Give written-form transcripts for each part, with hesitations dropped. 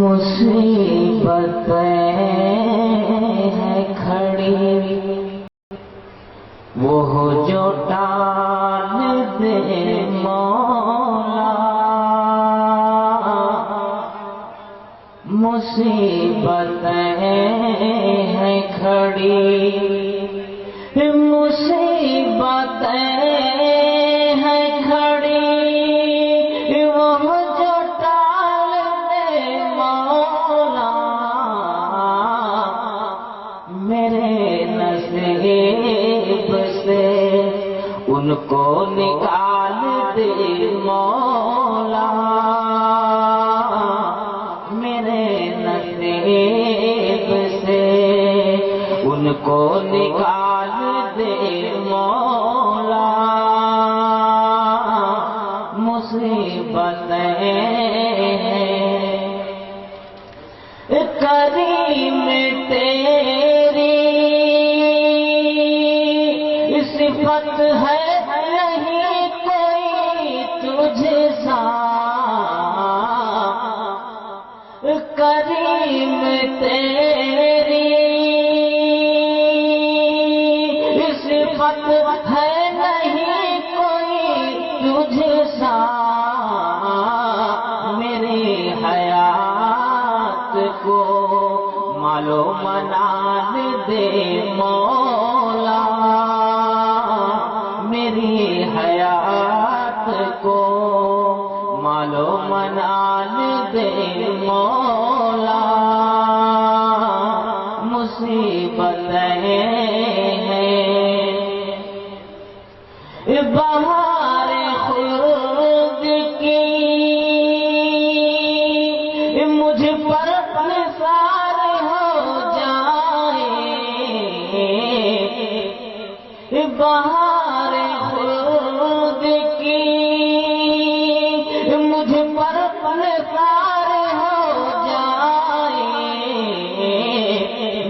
مصیبتیں ہیں کھڑی وہ جو ٹال دے مولا، مصیبتیں ہیں کھڑی مصیبتیں ہیں کھڑی وہ جو ٹال دے مولا، میرے نصیب سے ان کو نکال دے مولا، میرے نصیب سے ان کو نکال دے مولا، مصیبتیں کریم تیری صفت ہے نہیں کوئی تجھ سا، کریم تیری صفت ہے نہیں کوئی تجھ سا، میری حیات کو مال و منال دے مولا، میری حیات کو مال و منال دے مولا، مصیبتیں ہیں بہار خلد کی مجھ پر نثار ہو جائے، بہار خلد کی مجھ پر نثار ہو جائے،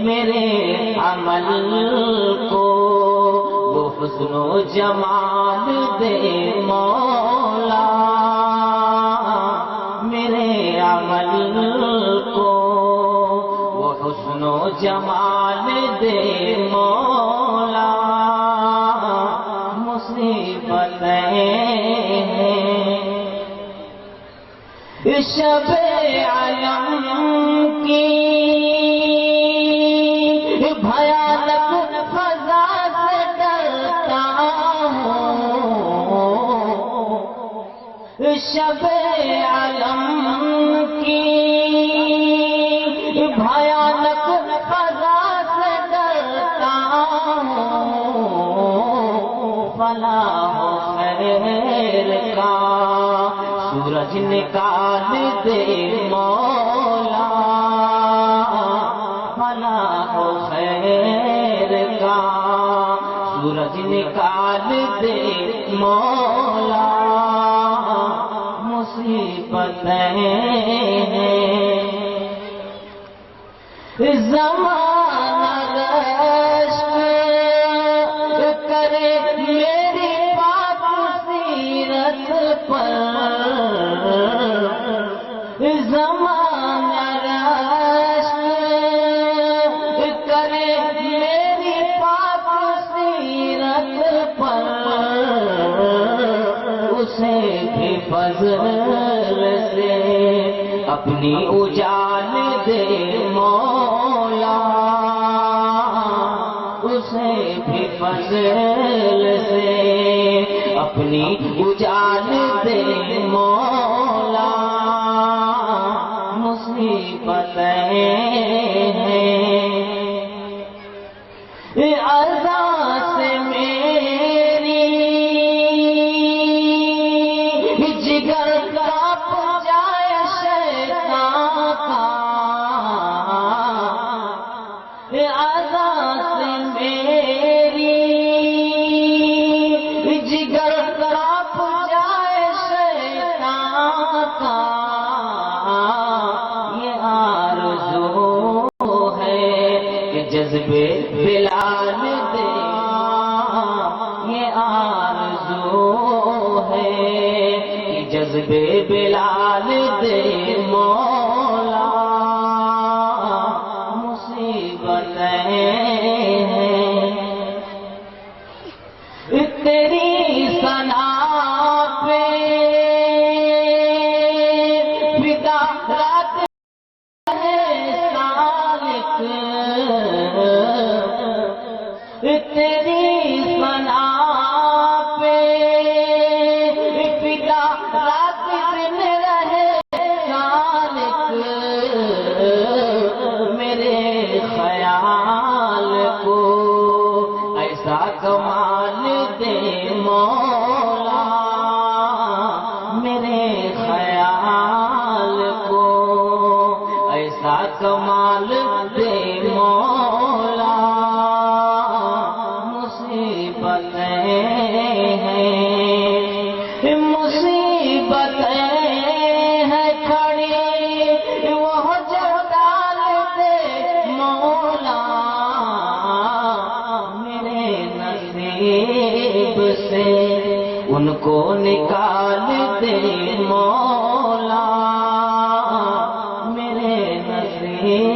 میرے عمل کو وہ حسن و جمال دے مولا، میرے عمل کو وہ حسن و جمال دے مولا، مصیبتیں شب علم کی بھیانک فضا سے ڈرتا ہوں، شب علم کی بھیانک فضا سے ڈرتا ہوں، فلاح و خیر کا سورج نکال دے مولا، فلاح و خیر کا سورج نکال دے مولا، مصیبتیں زمانہ رشک کرے میری پاک سیرت پر، زمانہ رشک کرے میری پاک سیرت پر، اسے بھی فضل سے اپنی اجال دے مولا، اسے بھی فضل سے اپنی اجال دے مولا، مصیبتیں ہیں عزا سے میری جگر کاپ جائے شیطان کا، عزا سے میری جگر کاپ جائے شیطان کا، یہ آرزو ہے کہ جذبے بلال دے، یہ آرزو ہے کہ جذبے بلال دے مولا، رات ہے سالک تیری ثنا پہ فدا رات دن رہے سالک میرے خیال کو ایسا کمال دے مولا میرے خیال کو ایسا کمال دے مولا مصیبتیں ہیں کھڑی وہ جو ڈال دے مولا میرے نصیب سے ان کو نکال دے مولا میرے نصیب